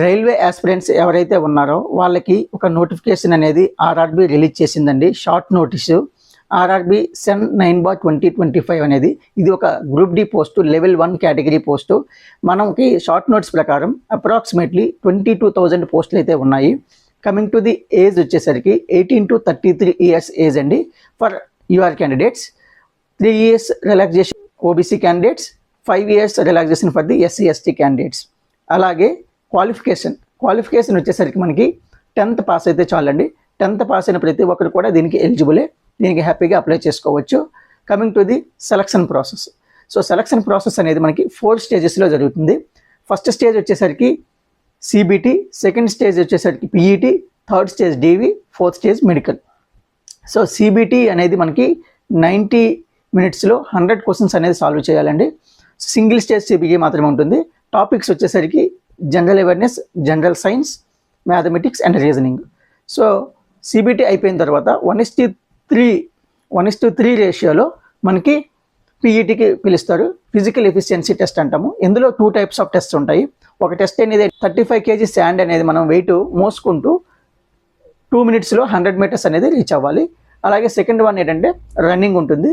Railway aspirants ఎవరైతే ఉన్నారో వాళ్ళకి ఒక నోటిఫికేషన్ అనేది ఆర్ఆర్బి రిలీజ్ చేసిందండి. షార్ట్ నోటీసు ఆర్ఆర్బి సెన్ 9/2025 అనేది ఇది ఒక group D post, level 1 category post. మనకి షార్ట్ నోట్స్ ప్రకారం అప్రాక్సిమేట్లీ 22,000 పోస్టులు అయితే ఉన్నాయి. కమింగ్ టు ది ఏజ్ వచ్చేసరికి 18 to 33 ఇయర్స్ ఏజ్ అండి for you're candidates. 3 years relaxation OBC candidates, 5 years relaxation for the SC ST candidates. అలాగే క్వాలిఫికేషన్ వచ్చేసరికి మనకి 10th పాస్ అయితే చాలండి. 10th పాస్ అయిన ప్రతి ఒక్కరు కూడా దీనికి ఎలిజిబులే, దీనికి హ్యాపీగా అప్లై చేసుకోవచ్చు. Coming to the selection process. So selection process అనేది మనకి 4 స్టేజెస్లో జరుగుతుంది. ఫస్ట్ స్టేజ్ వచ్చేసరికి సిబిటి, సెకండ్ స్టేజ్ వచ్చేసరికి PET, third stage DV, fourth stage medical. So CBT అనేది మనకి 90 minutesలో 100 క్వశ్చన్స్ అనేది సాల్వ్ చేయాలండి. సింగిల్ స్టేజ్ సిబిటి మాత్రమే ఉంటుంది. టాపిక్స్ వచ్చేసరికి general awareness, general science, mathematics and reasoning. So CBT అయిపోయిన తర్వాత 1:3 రేషియోలో మనకి పిఈటికి పిలుస్తారు. ఫిజికల్ ఎఫిషియన్సీ టెస్ట్ అంటాము. ఇందులో 2 types ఆఫ్ టెస్ట్ ఉంటాయి. ఒక టెస్ట్ అనేది 35 kg శాండ్ అనేది మనం వెయిట్ మోసుకుంటూ 2 minutesలో 100 meters అనేది రీచ్ అవ్వాలి. అలాగే సెకండ్ వన్ ఏంటంటే రన్నింగ్ ఉంటుంది.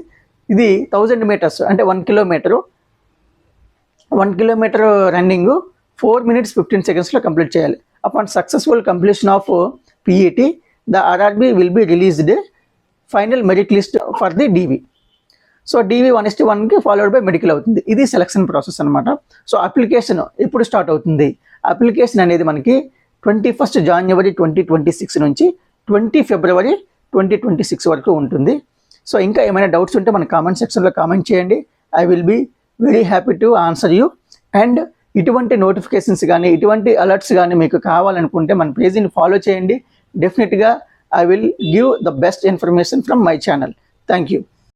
ఇది 1000 meters అంటే 1 kilometer. 1 kilometer రన్నింగ్ 4 minutes 15 secondsలో కంప్లీట్ చేయాలి. Upon successful completion of PET the RRB will be released final merit list for the DV. So DV 1:1కి ఫాలోడ్ బై మెడికల్ అవుతుంది. ఇది సెలక్షన్ ప్రాసెస్ అనమాట. సో అప్లికేషన్ ఇప్పుడు start అవుతుంది. Application అనేది మనకి 21st January 2026 నుంచి 20 February 2026 వరకు ఉంటుంది. సో ఇంకా ఏమైనా డౌట్స్ ఉంటే మన కామెంట్ సెక్షన్లో కామెంట్ చేయండి. I will be very happy to answer you. And ఇటువంటి నోటిఫికేషన్స్ కానీ ఇటువంటి అలర్ట్స్ కానీ మీకు కావాలనుకుంటే మన పేజీని ఫాలో చేయండి. డెఫినెట్గా I will give the best information from my channel. Thank you.